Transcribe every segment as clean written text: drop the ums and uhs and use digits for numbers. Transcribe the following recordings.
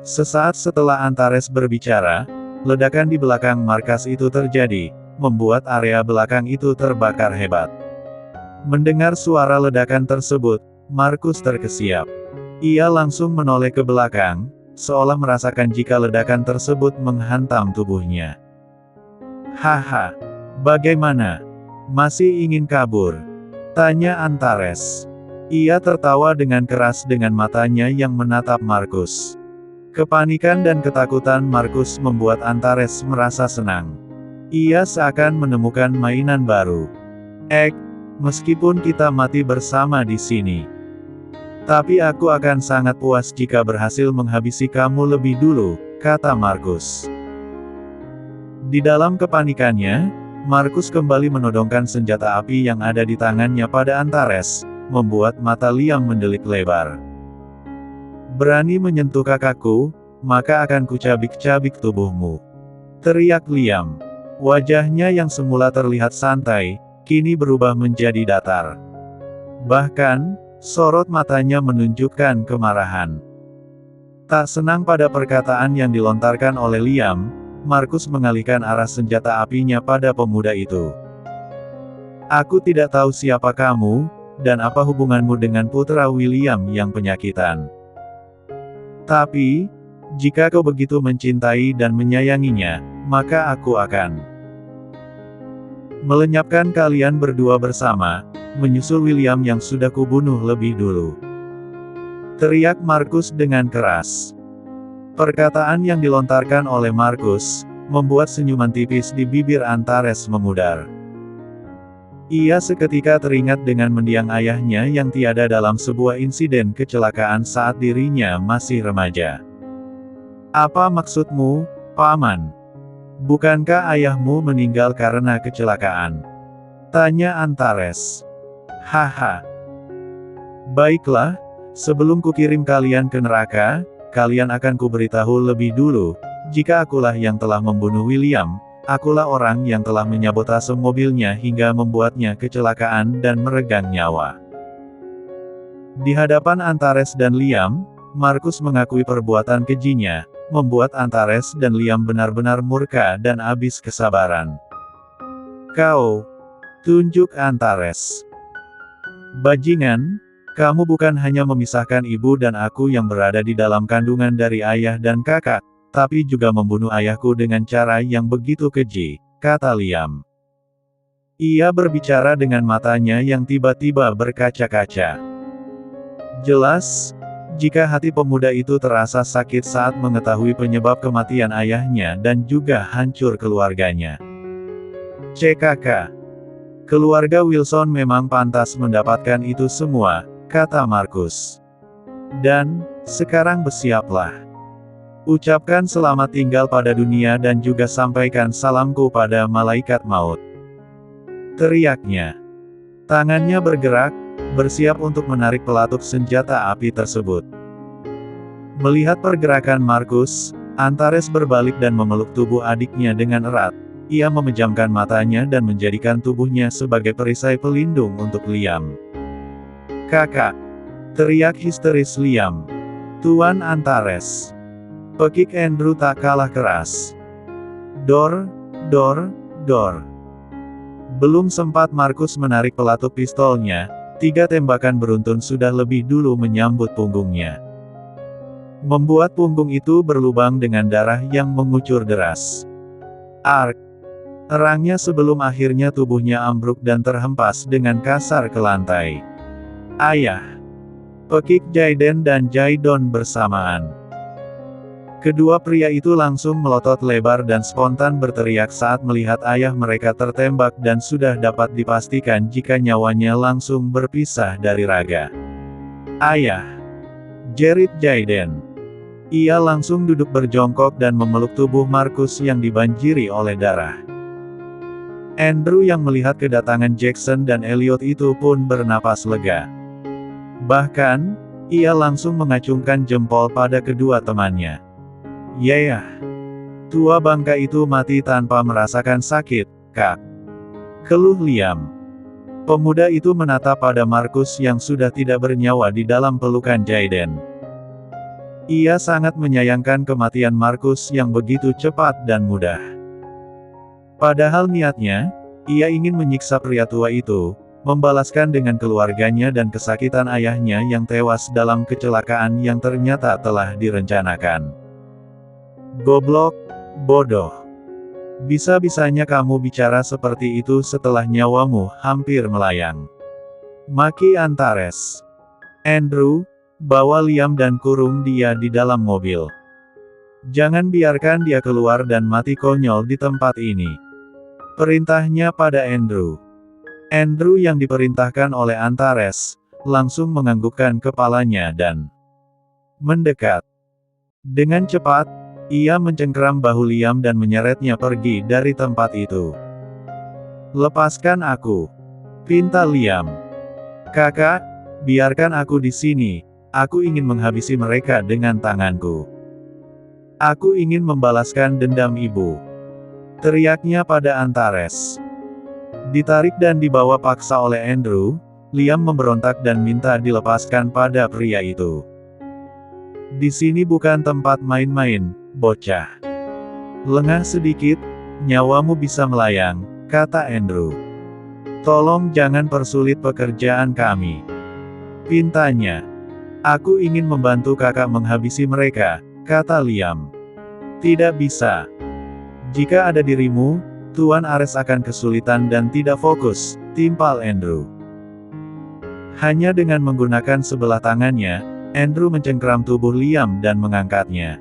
Sesaat setelah Antares berbicara, ledakan di belakang markas itu terjadi, membuat area belakang itu terbakar hebat. Mendengar suara ledakan tersebut, Markus terkesiap. Ia langsung menoleh ke belakang, seolah merasakan jika ledakan tersebut menghantam tubuhnya. Haha, bagaimana? Masih ingin kabur? Tanya Antares. Ia tertawa dengan keras dengan matanya yang menatap Markus. Kepanikan dan ketakutan Markus membuat Antares merasa senang. Ia seakan menemukan mainan baru. Meskipun kita mati bersama di sini, tapi aku akan sangat puas jika berhasil menghabisi kamu lebih dulu, kata Markus. Di dalam kepanikannya, Markus kembali menodongkan senjata api yang ada di tangannya pada Antares, membuat mata Liam mendelik lebar. Berani menyentuh kakakku, maka akan kucabik-cabik tubuhmu. Teriak Liam. Wajahnya yang semula terlihat santai, kini berubah menjadi datar. Bahkan, sorot matanya menunjukkan kemarahan. Tak senang pada perkataan yang dilontarkan oleh Liam, Markus mengalihkan arah senjata apinya pada pemuda itu. Aku tidak tahu siapa kamu, dan apa hubunganmu dengan putra William yang penyakitan. Tapi, jika kau begitu mencintai dan menyayanginya, maka aku akan melenyapkan kalian berdua bersama, menyusul William yang sudah kubunuh lebih dulu. Teriak Markus dengan keras. Perkataan yang dilontarkan oleh Markus, membuat senyuman tipis di bibir Antares memudar. Ia seketika teringat dengan mendiang ayahnya yang tiada dalam sebuah insiden kecelakaan saat dirinya masih remaja. Apa maksudmu, Paman? Bukankah ayahmu meninggal karena kecelakaan? Tanya Antares. Haha. Baiklah, sebelum kukirim kalian ke neraka, kalian akan kuberitahu lebih dulu, jika akulah yang telah membunuh William. Akulah orang yang telah menyabotase mobilnya hingga membuatnya kecelakaan dan meregang nyawa. Di hadapan Antares dan Liam, Markus mengakui perbuatan kejinya, membuat Antares dan Liam benar-benar murka dan habis kesabaran. Kau, tunjuk Antares. Bajingan, kamu bukan hanya memisahkan ibu dan aku yang berada di dalam kandungan dari ayah dan kakak, tapi juga membunuh ayahku dengan cara yang begitu keji, kata Liam. Ia berbicara dengan matanya yang tiba-tiba berkaca-kaca. Jelas, jika hati pemuda itu terasa sakit saat mengetahui penyebab kematian ayahnya dan juga hancur keluarganya. CKK. Keluarga Wilson memang pantas mendapatkan itu semua, kata Markus. Dan, sekarang bersiaplah. Ucapkan selamat tinggal pada dunia dan juga sampaikan salamku pada malaikat maut. Teriaknya. Tangannya bergerak, bersiap untuk menarik pelatuk senjata api tersebut. Melihat pergerakan Markus, Antares berbalik dan memeluk tubuh adiknya dengan erat. Ia memejamkan matanya dan menjadikan tubuhnya sebagai perisai pelindung untuk Liam. Kakak! Teriak histeris Liam. Tuan Antares. Pekik Andrew tak kalah keras. Dor. Belum sempat Markus menarik pelatuk pistolnya, 3 tembakan beruntun sudah lebih dulu menyambut punggungnya. Membuat punggung itu berlubang dengan darah yang mengucur deras. Ark! Erangnya sebelum akhirnya tubuhnya ambruk dan terhempas dengan kasar ke lantai. Ayah! Pekik Jaiden dan Jaidon bersamaan. Kedua pria itu langsung melotot lebar dan spontan berteriak saat melihat ayah mereka tertembak dan sudah dapat dipastikan jika nyawanya langsung berpisah dari raga. Ayah! Jerit Jaiden. Ia langsung duduk berjongkok dan memeluk tubuh Markus yang dibanjiri oleh darah. Andrew yang melihat kedatangan Jackson dan Elliot itu pun bernapas lega. Bahkan, ia langsung mengacungkan jempol pada kedua temannya. Yah, tua bangka itu mati tanpa merasakan sakit, Kak. Keluh Liam. Pemuda itu menatap pada Markus yang sudah tidak bernyawa di dalam pelukan Jaiden. Ia sangat menyayangkan kematian Markus yang begitu cepat dan mudah. Padahal niatnya, ia ingin menyiksa pria tua itu, membalaskan dengan keluarganya dan kesakitan ayahnya yang tewas dalam kecelakaan yang ternyata telah direncanakan. Goblok, bodoh. Bisa-bisanya kamu bicara seperti itu setelah nyawamu hampir melayang. Maki Antares. Andrew, bawa Liam dan kurung dia di dalam mobil. Jangan biarkan dia keluar dan mati konyol di tempat ini. Perintahnya pada Andrew. Andrew yang diperintahkan oleh Antares, langsung menganggukkan kepalanya dan mendekat. Dengan cepat, ia mencengkeram bahu Liam dan menyeretnya pergi dari tempat itu. Lepaskan aku, pinta Liam. Kakak, biarkan aku di sini. Aku ingin menghabisi mereka dengan tanganku. Aku ingin membalaskan dendam ibu. Teriaknya pada Antares. Ditarik dan dibawa paksa oleh Andrew, Liam memberontak dan minta dilepaskan pada pria itu. Di sini bukan tempat main-main, bocah. Lengah sedikit, nyawamu bisa melayang, kata Andrew. Tolong jangan persulit pekerjaan kami. Pintanya. Aku ingin membantu kakak menghabisi mereka, kata Liam. Tidak bisa. Jika ada dirimu, Tuan Ares akan kesulitan dan tidak fokus, timpal Andrew. Hanya dengan menggunakan sebelah tangannya, Andrew mencengkeram tubuh Liam dan mengangkatnya.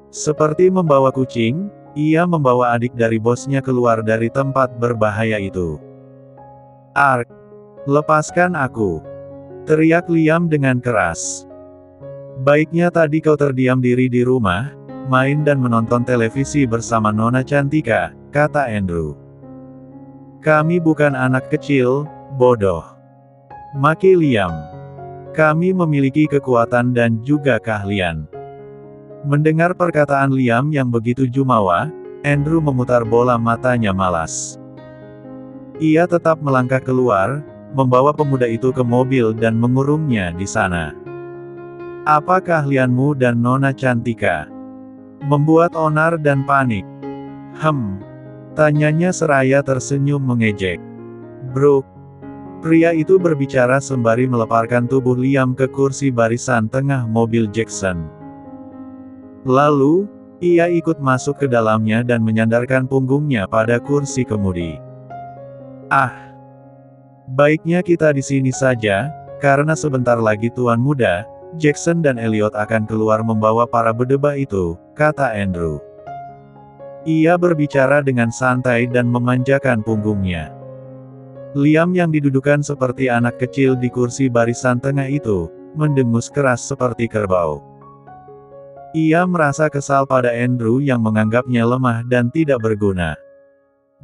Seperti membawa kucing, ia membawa adik dari bosnya keluar dari tempat berbahaya itu. Ark, lepaskan aku. Teriak Liam dengan keras. Baiknya tadi kau terdiam diri di rumah, main dan menonton televisi bersama Nona Cantika, kata Andrew. Kami bukan anak kecil, bodoh. Maki Liam. Kami memiliki kekuatan dan juga keahlian. Mendengar perkataan Liam yang begitu jumawa, Andrew memutar bola matanya malas. Ia tetap melangkah keluar, membawa pemuda itu ke mobil dan mengurungnya di sana. Apa keahlianmu dan Nona Cantika? Membuat onar dan panik. Tanyanya seraya tersenyum mengejek. Brooke. Pria itu berbicara sembari meleparkan tubuh Liam ke kursi barisan tengah mobil Jackson. Lalu, ia ikut masuk ke dalamnya dan menyandarkan punggungnya pada kursi kemudi. Baiknya kita di sini saja, karena sebentar lagi Tuan Muda, Jackson dan Elliot akan keluar membawa para bedebah itu, kata Andrew. Ia berbicara dengan santai dan memanjakan punggungnya. Liam yang didudukan seperti anak kecil di kursi barisan tengah itu, mendengus keras seperti kerbau. Ia merasa kesal pada Andrew yang menganggapnya lemah dan tidak berguna.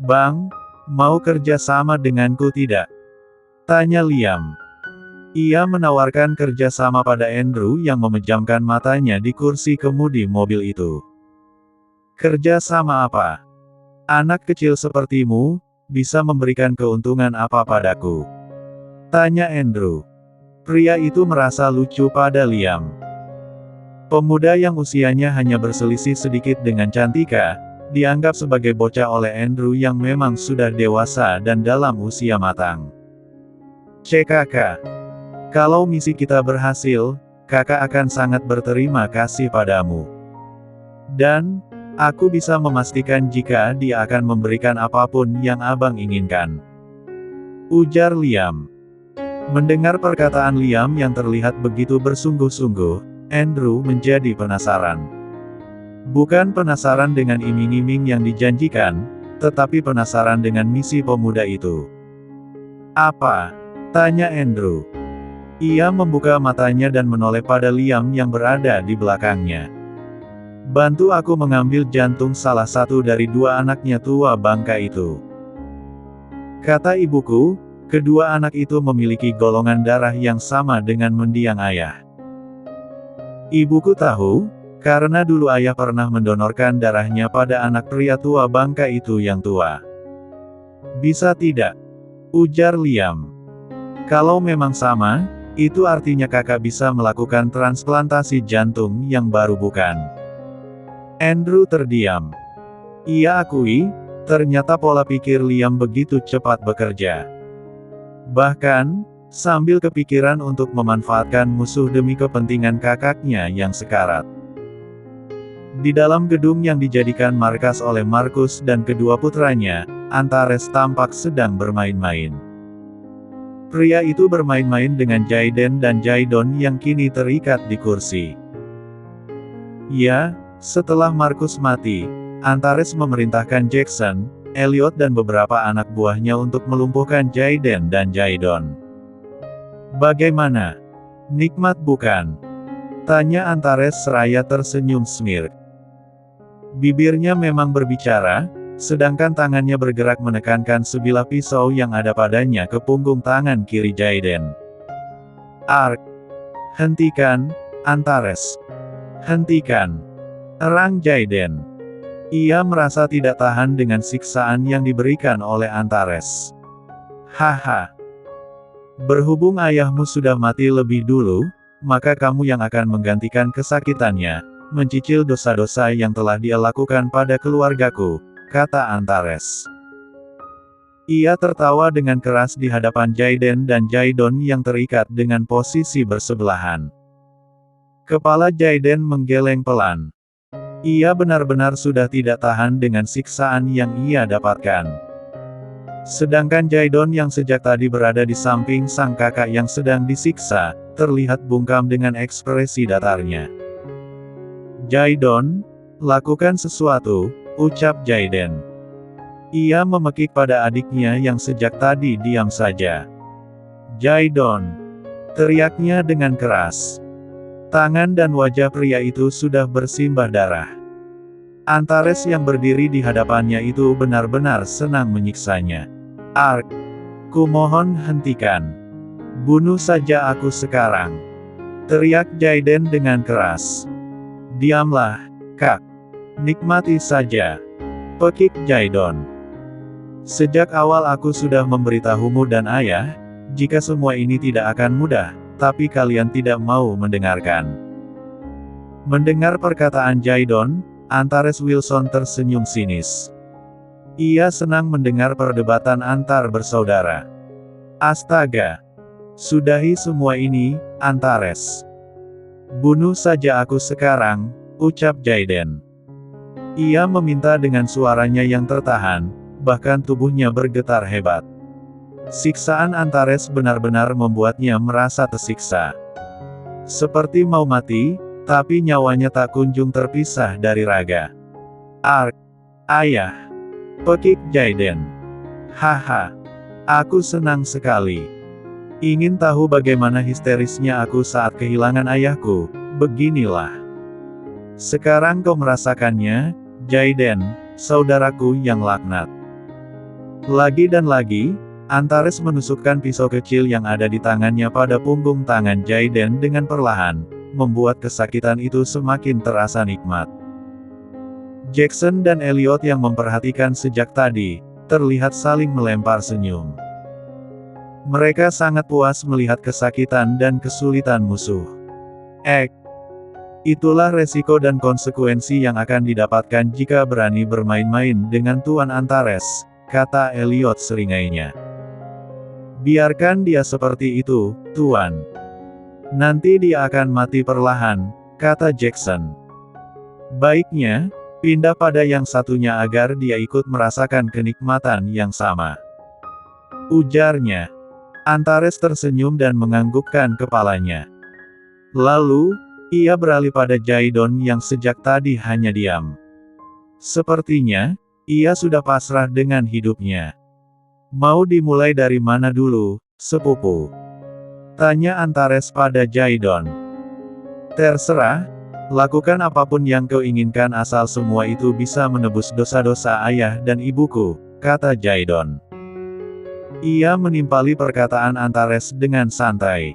Bang, mau kerja sama denganku tidak? Tanya Liam. Ia menawarkan kerja sama pada Andrew yang memejamkan matanya di kursi kemudi mobil itu. Kerja sama apa? Anak kecil sepertimu, bisa memberikan keuntungan apa padaku? Tanya Andrew. Pria itu merasa lucu pada Liam. Pemuda yang usianya hanya berselisih sedikit dengan Cantika, dianggap sebagai bocah oleh Andrew yang memang sudah dewasa dan dalam usia matang. Kakak. Kalau misi kita berhasil, kakak akan sangat berterima kasih padamu. Dan, aku bisa memastikan jika dia akan memberikan apapun yang abang inginkan. Ujar Liam. Mendengar perkataan Liam yang terlihat begitu bersungguh-sungguh, Andrew menjadi penasaran. Bukan penasaran dengan iming-iming yang dijanjikan, tetapi penasaran dengan misi pemuda itu. Apa? Tanya Andrew. Ia membuka matanya dan menoleh pada Liam yang berada di belakangnya. Bantu aku mengambil jantung salah satu dari dua anaknya tua bangka itu. Kata ibuku, kedua anak itu memiliki golongan darah yang sama dengan mendiang ayah. Ibuku tahu, karena dulu ayah pernah mendonorkan darahnya pada anak pria tua bangka itu yang tua. Bisa tidak? Ujar Liam. Kalau memang sama, Itu artinya kakak bisa melakukan transplantasi jantung yang baru bukan? Andrew terdiam. Ia akui, ternyata pola pikir Liam begitu cepat bekerja. Bahkan, sambil kepikiran untuk memanfaatkan musuh demi kepentingan kakaknya yang sekarat. Di dalam gedung yang dijadikan markas oleh Markus dan kedua putranya, Antares tampak sedang bermain-main. Pria itu bermain-main dengan Jaiden dan Jaidon yang kini terikat di kursi. Ya, setelah Markus mati, Antares memerintahkan Jackson, Elliot dan beberapa anak buahnya untuk melumpuhkan Jaiden dan Jaidon. Bagaimana? Nikmat bukan? Tanya Antares seraya tersenyum smirk. Bibirnya memang berbicara, sedangkan tangannya bergerak menekankan sebilah pisau yang ada padanya ke punggung tangan kiri Jaiden. Ark! Hentikan, Antares! Hentikan! Erang Jaiden. Ia merasa tidak tahan dengan siksaan yang diberikan oleh Antares. Haha! Berhubung ayahmu sudah mati lebih dulu, maka kamu yang akan menggantikan kesakitannya, mencicil dosa-dosa yang telah dia lakukan pada keluargaku, kata Antares. Ia tertawa dengan keras di hadapan Jaiden dan Jaidon yang terikat dengan posisi bersebelahan. Kepala Jaiden menggeleng pelan. Ia benar-benar sudah tidak tahan dengan siksaan yang ia dapatkan. Sedangkan Jaidon yang sejak tadi berada di samping sang kakak yang sedang disiksa, terlihat bungkam dengan ekspresi datarnya. Jaidon, lakukan sesuatu, ucap Jaiden. Ia memekik pada adiknya yang sejak tadi diam saja. Jaidon, teriaknya dengan keras. Tangan dan wajah pria itu sudah bersimbah darah. Antares yang berdiri di hadapannya itu benar-benar senang menyiksanya. Ark, kumohon hentikan. Bunuh saja aku sekarang. Teriak Jaiden dengan keras. Diamlah, Kak. Nikmati saja. Pekik Jaidon. Sejak awal aku sudah memberitahumu dan ayah, jika semua ini tidak akan mudah, tapi kalian tidak mau mendengarkan. Mendengar perkataan Jaidon, Antares Wilson tersenyum sinis. Ia senang mendengar perdebatan antar bersaudara. Astaga! Sudahi semua ini, Antares. Bunuh saja aku sekarang, ucap Jaiden. Ia meminta dengan suaranya yang tertahan, bahkan tubuhnya bergetar hebat. Siksaan Antares benar-benar membuatnya merasa tersiksa. Seperti mau mati, tapi nyawanya tak kunjung terpisah dari raga. Ark! Ayah! Pekik Jaiden. Haha! Aku senang sekali. Ingin tahu bagaimana histerisnya aku saat kehilangan ayahku? Beginilah. Sekarang kau merasakannya, Jaiden, saudaraku yang laknat. Lagi dan lagi, Antares menusukkan pisau kecil yang ada di tangannya pada punggung tangan Jaiden dengan perlahan, membuat kesakitan itu semakin terasa nikmat. Jackson dan Elliot yang memperhatikan sejak tadi, terlihat saling melempar senyum. Mereka sangat puas melihat kesakitan dan kesulitan musuh. Itulah resiko dan konsekuensi yang akan didapatkan jika berani bermain-main dengan Tuan Antares, kata Elliot seringainya. Biarkan dia seperti itu, Tuan. Nanti dia akan mati perlahan, kata Jackson. Baiknya, pindah pada yang satunya agar dia ikut merasakan kenikmatan yang sama. Ujarnya. Antares tersenyum dan menganggukkan kepalanya. Lalu, ia beralih pada Jaidon yang sejak tadi hanya diam. Sepertinya, ia sudah pasrah dengan hidupnya. Mau dimulai dari mana dulu, sepupu? Tanya Antares pada Jaidon. Terserah, lakukan apapun yang kau inginkan asal semua itu bisa menebus dosa-dosa ayah dan ibuku, kata Jaidon. Ia menimpali perkataan Antares dengan santai.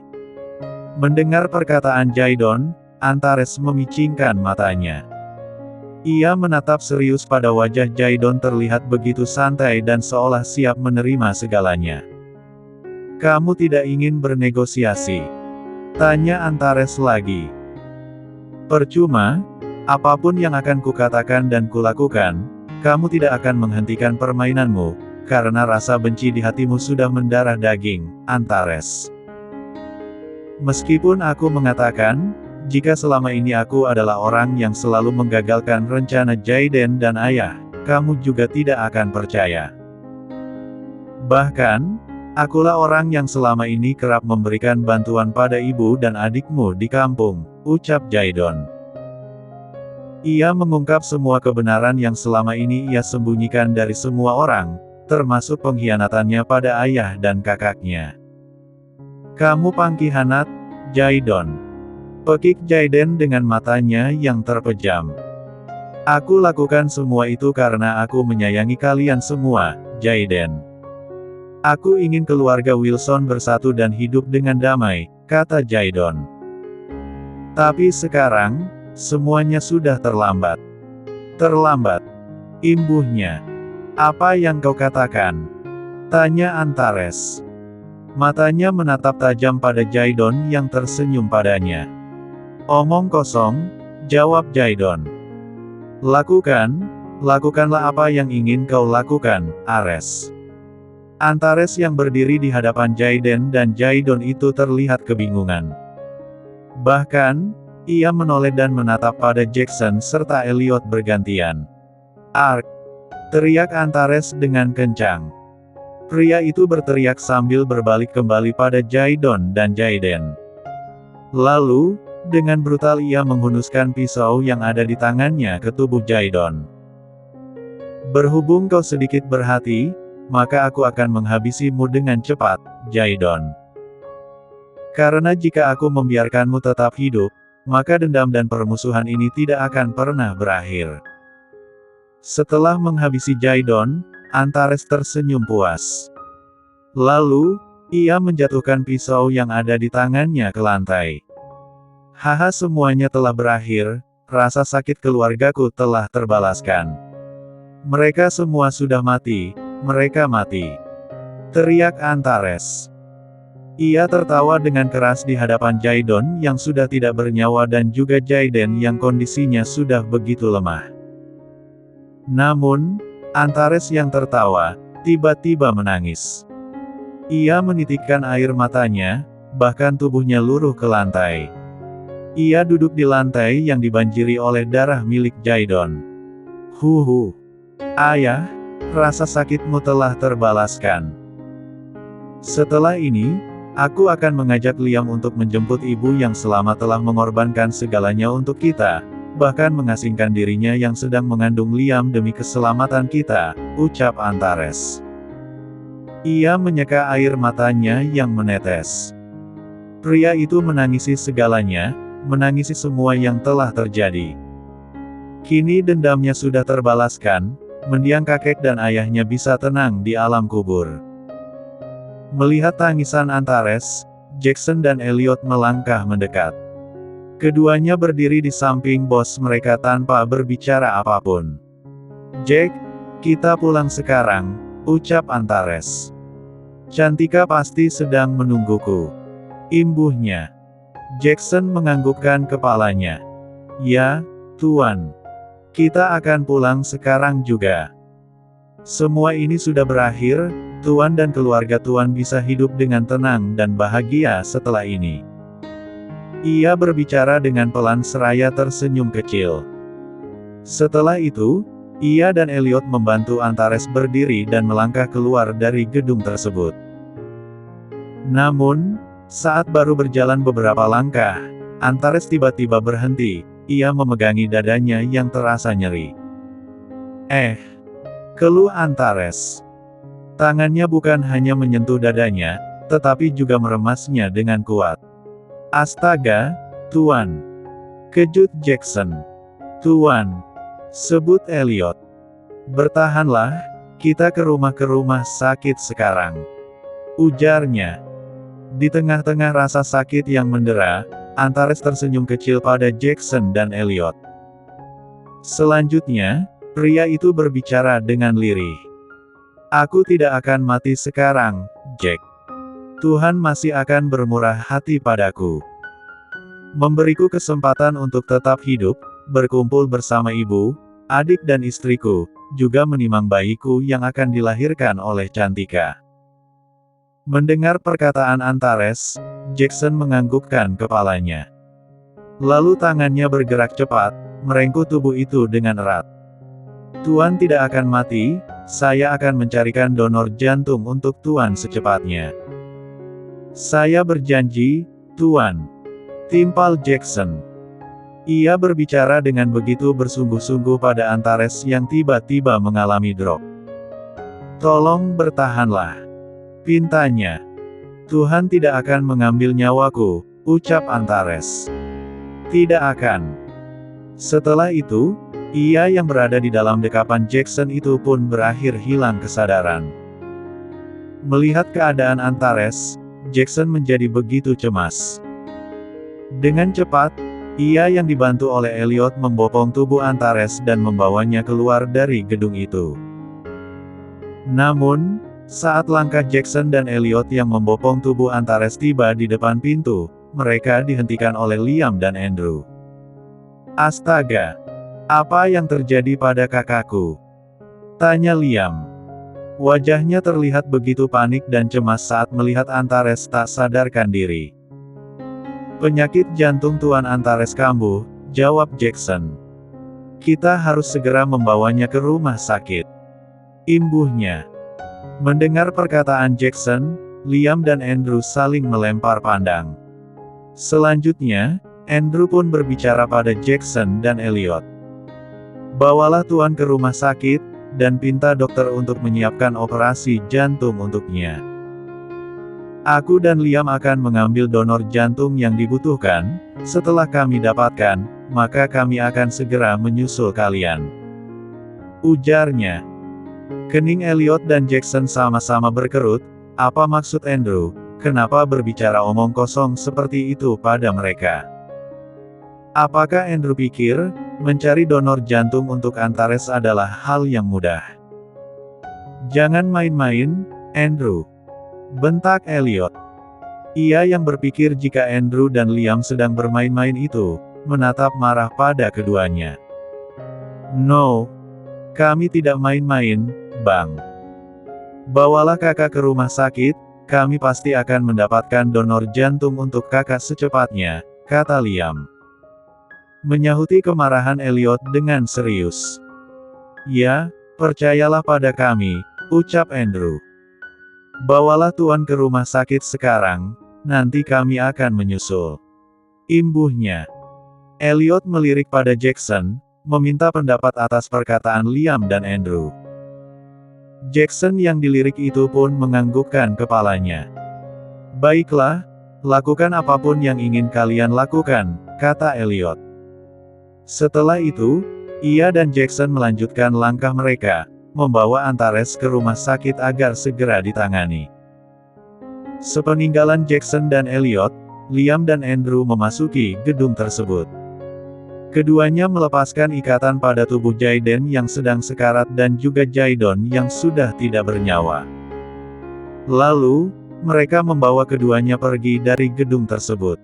Mendengar perkataan Jaidon, Antares memicingkan matanya. Ia menatap serius pada wajah Jaidon terlihat begitu santai dan seolah siap menerima segalanya. Kamu tidak ingin bernegosiasi. Tanya Antares lagi. Percuma, apapun yang akan kukatakan dan kulakukan, kamu tidak akan menghentikan permainanmu, karena rasa benci di hatimu sudah mendarah daging, Antares. Meskipun aku mengatakan, jika selama ini aku adalah orang yang selalu menggagalkan rencana Jaiden dan ayah, kamu juga tidak akan percaya. Bahkan, akulah orang yang selama ini kerap memberikan bantuan pada ibu dan adikmu di kampung, ucap Jaidon. Ia mengungkap semua kebenaran yang selama ini ia sembunyikan dari semua orang, termasuk pengkhianatannya pada ayah dan kakaknya. Kamu pengkhianat, Jaidon. Pekik Jaiden dengan matanya yang terpejam. Aku lakukan semua itu karena aku menyayangi kalian semua, Jaiden. Aku ingin keluarga Wilson bersatu dan hidup dengan damai, kata Jaidon. Tapi sekarang, semuanya sudah terlambat. Terlambat. Imbuhnya. Apa yang kau katakan? Tanya Antares. Matanya menatap tajam pada Jaidon yang tersenyum padanya. Omong kosong, jawab Jaidon. Lakukanlah apa yang ingin kau lakukan, Ares. Antares yang berdiri di hadapan Jaiden dan Jaidon itu terlihat kebingungan. Bahkan, ia menoleh dan menatap pada Jackson serta Elliot bergantian. Ark! Teriak Antares dengan kencang. Pria itu berteriak sambil berbalik kembali pada Jaidon dan Jaiden. Lalu, dengan brutal ia menghunuskan pisau yang ada di tangannya ke tubuh Jaidon. Berhubung kau sedikit berhati, maka aku akan menghabisimu dengan cepat, Jaidon. Karena jika aku membiarkanmu tetap hidup, maka dendam dan permusuhan ini tidak akan pernah berakhir. Setelah menghabisi Jaidon, Antares tersenyum puas. Lalu, ia menjatuhkan pisau yang ada di tangannya ke lantai. Haha, semuanya telah berakhir, rasa sakit keluargaku telah terbalaskan. Mereka semua sudah mati, mereka mati. Teriak Antares. Ia tertawa dengan keras di hadapan Jaidon yang sudah tidak bernyawa dan juga Jaiden yang kondisinya sudah begitu lemah. Namun, Antares yang tertawa, tiba-tiba menangis. Ia menitikkan air matanya, bahkan tubuhnya luruh ke lantai. Ia duduk di lantai yang dibanjiri oleh darah milik Jaidon. Huhu. Ayah, rasa sakitmu telah terbalaskan. Setelah ini, aku akan mengajak Liam untuk menjemput ibu yang selama telah mengorbankan segalanya untuk kita, bahkan mengasingkan dirinya yang sedang mengandung Liam demi keselamatan kita, ucap Antares. Ia menyeka air matanya yang menetes. Pria itu menangisi segalanya, menangisi semua yang telah terjadi. Kini dendamnya sudah terbalaskan, mendiang kakek dan ayahnya bisa tenang di alam kubur. Melihat tangisan Antares, Jackson dan Elliot melangkah mendekat. Keduanya berdiri di samping bos mereka tanpa berbicara apapun. Jack, kita pulang sekarang, ucap Antares. Cantika pasti sedang menungguku. Imbuhnya. Jackson menganggukkan kepalanya. Ya, Tuan. Kita akan pulang sekarang juga. Semua ini sudah berakhir, Tuan dan keluarga Tuan bisa hidup dengan tenang dan bahagia setelah ini. Ia berbicara dengan pelan seraya tersenyum kecil. Setelah itu, ia dan Elliot membantu Antares berdiri dan melangkah keluar dari gedung tersebut. Namun, saat baru berjalan beberapa langkah, Antares tiba-tiba berhenti, ia memegangi dadanya yang terasa nyeri. Keluh Antares. Tangannya bukan hanya menyentuh dadanya, tetapi juga meremasnya dengan kuat. Astaga, Tuan. Kejut Jackson. Tuan. Sebut Elliot. Bertahanlah, kita ke rumah sakit sekarang. Ujarnya. Di tengah-tengah rasa sakit yang mendera, Antares tersenyum kecil pada Jackson dan Elliot. Selanjutnya, pria itu berbicara dengan lirih. Aku tidak akan mati sekarang, Jack. Tuhan masih akan bermurah hati padaku. Memberiku kesempatan untuk tetap hidup, berkumpul bersama ibu, adik dan istriku, juga menimang bayiku yang akan dilahirkan oleh Cantika. Mendengar perkataan Antares, Jackson menganggukkan kepalanya. Lalu tangannya bergerak cepat, merengkuh tubuh itu dengan erat. Tuan tidak akan mati, saya akan mencarikan donor jantung untuk Tuan secepatnya. Saya berjanji, Tuan. Timpal Jackson. Ia berbicara dengan begitu bersungguh-sungguh pada Antares yang tiba-tiba mengalami drop. Tolong bertahanlah. Pintanya. Tuhan tidak akan mengambil nyawaku, ucap Antares. Tidak akan. Setelah itu, ia yang berada di dalam dekapan Jackson itu pun berakhir hilang kesadaran. Melihat keadaan Antares, Jackson menjadi begitu cemas. Dengan cepat, ia yang dibantu oleh Elliot membopong tubuh Antares dan membawanya keluar dari gedung itu. Namun, saat langkah Jackson dan Elliot yang membopong tubuh Antares tiba di depan pintu, mereka dihentikan oleh Liam dan Andrew. Astaga! Apa yang terjadi pada kakakku? Tanya Liam. Wajahnya terlihat begitu panik dan cemas saat melihat Antares tak sadarkan diri. Penyakit jantung Tuan Antares kambuh, jawab Jackson. Kita harus segera membawanya ke rumah sakit. Imbuhnya. Mendengar perkataan Jackson, Liam dan Andrew saling melempar pandang. Selanjutnya, Andrew pun berbicara pada Jackson dan Elliot. Bawalah Tuan ke rumah sakit, dan pinta dokter untuk menyiapkan operasi jantung untuknya. Aku dan Liam akan mengambil donor jantung yang dibutuhkan. Setelah kami dapatkan, maka kami akan segera menyusul kalian. Ujarnya. Kening Elliot dan Jackson sama-sama berkerut. Apa maksud Andrew? Kenapa berbicara omong kosong seperti itu pada mereka? Apakah Andrew pikir, mencari donor jantung untuk Antares adalah hal yang mudah? Jangan main-main, Andrew. Bentak Elliot. Ia yang berpikir jika Andrew dan Liam sedang bermain-main itu, menatap marah pada keduanya. No. Kami tidak main-main, Bang. Bawalah kakak ke rumah sakit, kami pasti akan mendapatkan donor jantung untuk kakak secepatnya, kata Liam. Menyahuti kemarahan Elliot dengan serius. Ya, percayalah pada kami, ucap Andrew. Bawalah Tuan ke rumah sakit sekarang, nanti kami akan menyusul. Imbuhnya. Elliot melirik pada Jackson, meminta pendapat atas perkataan Liam dan Andrew. Jackson yang dilirik itu pun menganggukkan kepalanya. Baiklah, lakukan apapun yang ingin kalian lakukan, kata Elliot. Setelah itu, ia dan Jackson melanjutkan langkah mereka, membawa Antares ke rumah sakit agar segera ditangani. Sepeninggalan Jackson dan Elliot, Liam dan Andrew memasuki gedung tersebut. Keduanya melepaskan ikatan pada tubuh Jaden yang sedang sekarat dan juga Jaidon yang sudah tidak bernyawa. Lalu, mereka membawa keduanya pergi dari gedung tersebut.